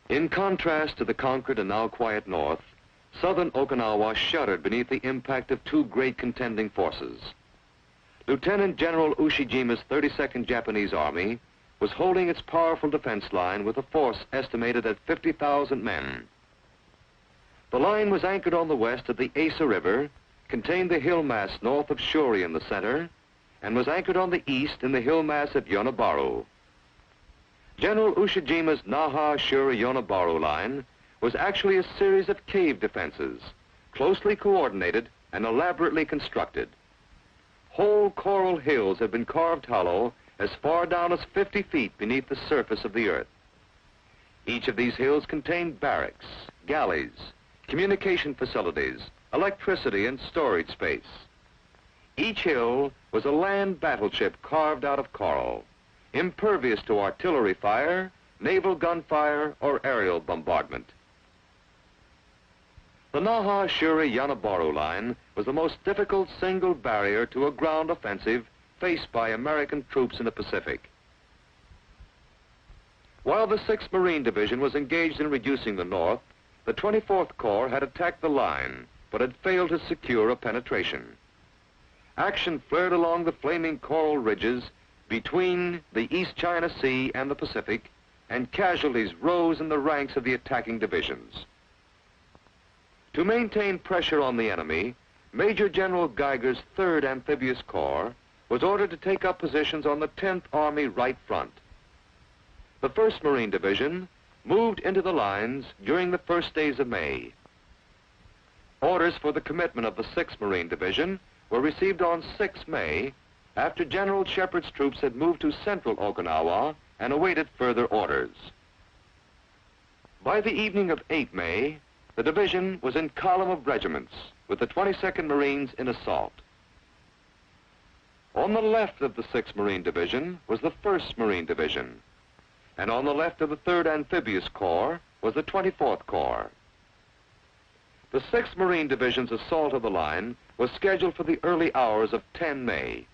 In contrast to the conquered and now quiet north, southern Okinawa shuddered beneath the impact of two great contending forces. Lieutenant General Ushijima's 32nd Japanese Army was holding its powerful defense line with a force estimated at 50,000 men. The line was anchored on the west of the Asa River, contained the hill mass north of Shuri in the center, and was anchored on the east in the hill mass of Yonabaru. General Ushijima's Naha-Shuri-Yonabaru line was actually a series of cave defenses, closely coordinated and elaborately constructed. Whole coral hills had been carved hollow as far down as 50 feet beneath the surface of the earth. Each of these hills contained barracks, galleys, communication facilities, electricity, and storage space. Each hill was a land battleship carved out of coral, impervious to artillery fire, naval gunfire, or aerial bombardment. The Naha-Shuri-Yonabaru line was the most difficult single barrier to a ground offensive faced by American troops in the Pacific. While the 6th Marine Division was engaged in reducing the north, the 24th Corps had attacked the line, but had failed to secure a penetration. Action flared along the flaming coral ridges between the East China Sea and the Pacific, and casualties rose in the ranks of the attacking divisions. To maintain pressure on the enemy, Major General Geiger's 3rd Amphibious Corps was ordered to take up positions on the 10th Army right front. The 1st Marine Division moved into the lines during the first days of May. Orders for the commitment of the 6th Marine Division were received on 6 May after General Shepard's troops had moved to central Okinawa and awaited further orders. By the evening of 8 May, the division was in column of regiments with the 22nd Marines in assault. On the left of the 6th Marine Division was the 1st Marine Division, and on the left of the 3rd Amphibious Corps was the 24th Corps. The 6th Marine Division's assault of the line was scheduled for the early hours of 10 May.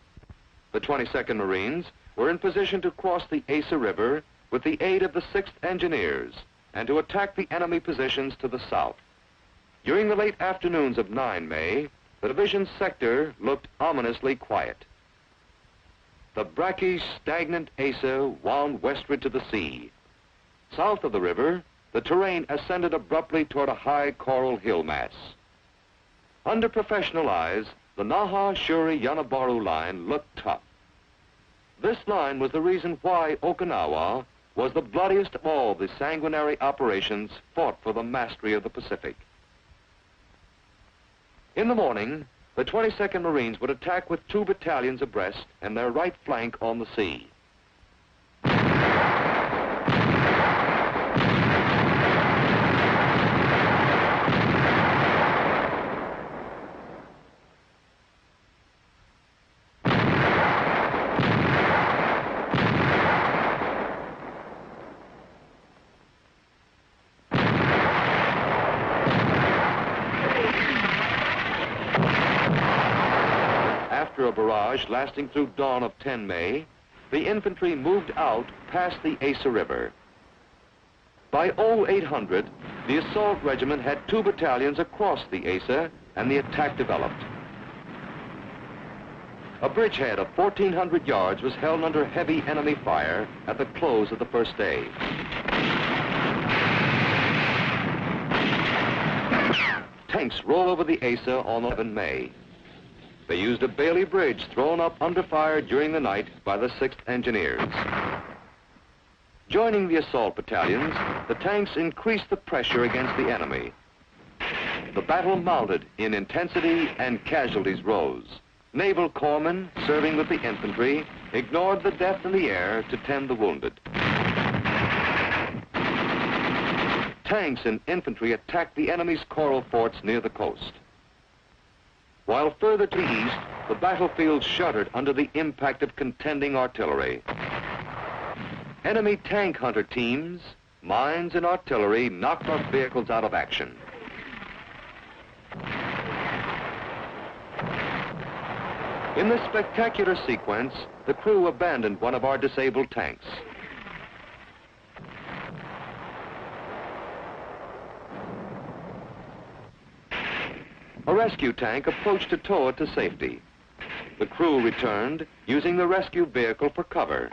The 22nd Marines were in position to cross the Asa River with the aid of the 6th Engineers and to attack the enemy positions to the south. During the late afternoons of 9 May, the division's sector looked ominously quiet. The brackish, stagnant Asa wound westward to the sea. South of the river, the terrain ascended abruptly toward a high coral hill mass. Under professional eyes, the Naha-Shuri-Yonabaru line looked tough. This line was the reason why Okinawa was the bloodiest of all the sanguinary operations fought for the mastery of the Pacific. In the morning, the 22nd Marines would attack with 2 battalions abreast and their right flank on the sea. After a barrage lasting through dawn of 10 May, the infantry moved out past the Asa River. By 0800, the assault regiment had 2 battalions across the Asa, and the attack developed. A bridgehead of 1,400 yards was held under heavy enemy fire at the close of the first day. Tanks rolled over the Asa on 11 May. They used a Bailey Bridge thrown up under fire during the night by the 6th Engineers. Joining the assault battalions, the tanks increased the pressure against the enemy. The battle mounted in intensity and casualties rose. Naval corpsmen, serving with the infantry, ignored the death in the air to tend the wounded. Tanks and infantry attacked the enemy's coral forts near the coast. While further to the east, the battlefield shuddered under the impact of contending artillery. Enemy tank hunter teams, mines, and artillery knocked our vehicles out of action. In this spectacular sequence, the crew abandoned one of our disabled tanks. A rescue tank approached to tow it to safety. The crew returned, using the rescue vehicle for cover.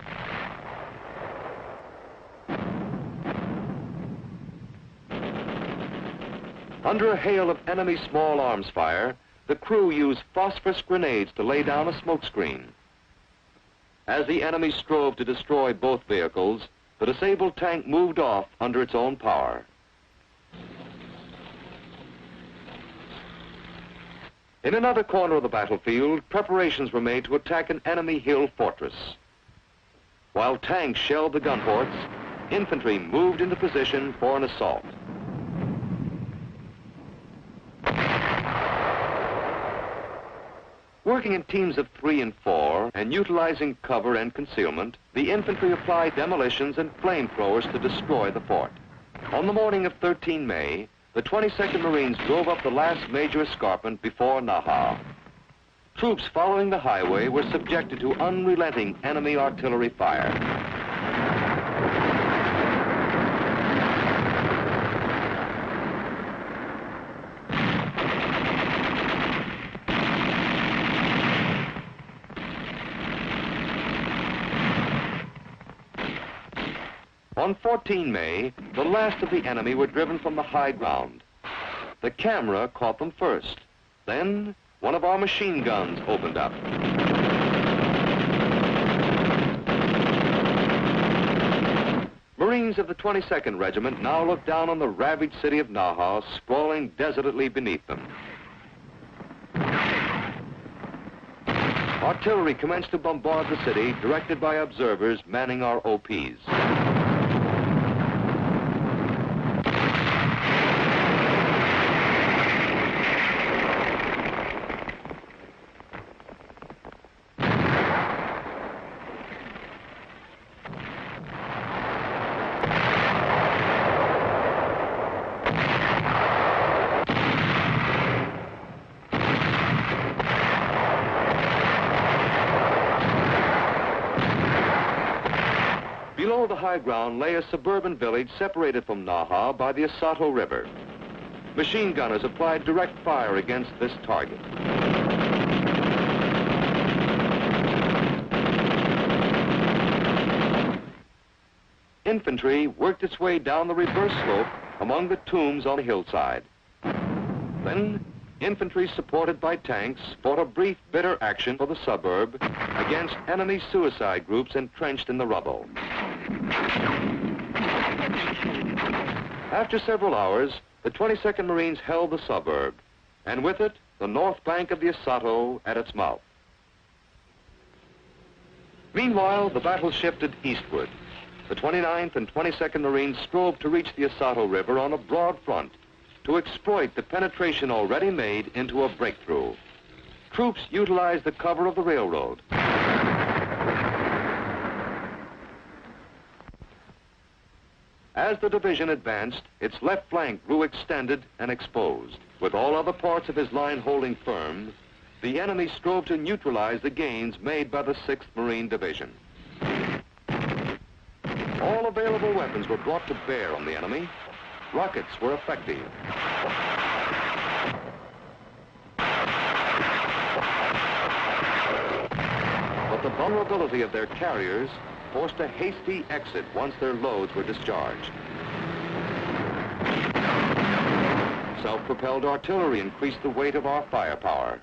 Under a hail of enemy small arms fire, the crew used phosphorus grenades to lay down a smoke screen. As the enemy strove to destroy both vehicles, the disabled tank moved off under its own power. In another corner of the battlefield, preparations were made to attack an enemy hill fortress. While tanks shelled the gun forts, infantry moved into position for an assault. Working in teams of 3 and 4 and utilizing cover and concealment, the infantry applied demolitions and flamethrowers to destroy the fort. On the morning of 13 May, the 22nd Marines drove up the last major escarpment before Na覇. Troops following the highway were subjected to unrelenting enemy artillery fire. On 14 May, the last of the enemy were driven from the high ground. The camera caught them first. Then, one of our machine guns opened up. Marines of the 22nd Regiment now looked down on the ravaged city of Na覇, sprawling desolately beneath them. Artillery commenced to bombard the city, directed by observers manning our OPs. Below the high ground lay a suburban village separated from Na覇by the Sato River. Machine gunners applied direct fire against this target. Infantry worked its way down the reverse slope among the tombs on the hillside. Then, infantry supported by tanks fought a brief bitter action for the suburb against enemy suicide groups entrenched in the rubble. After several hours, the 22nd Marines held the suburb, and with it, the north bank of the Asato at its mouth. Meanwhile, the battle shifted eastward. The 29th and 22nd Marines strove to reach the Asato River on a broad front to exploit the penetration already made into a breakthrough. Troops utilized the cover of the railroad. As the division advanced, its left flank grew extended and exposed. With all other parts of his line holding firm, the enemy strove to neutralize the gains made by the 6th Marine Division. All available weapons were brought to bear on the enemy. Rockets were effective. But the vulnerability of their carriers forced a hasty exit once their loads were discharged. Self-propelled artillery increased the weight of our firepower.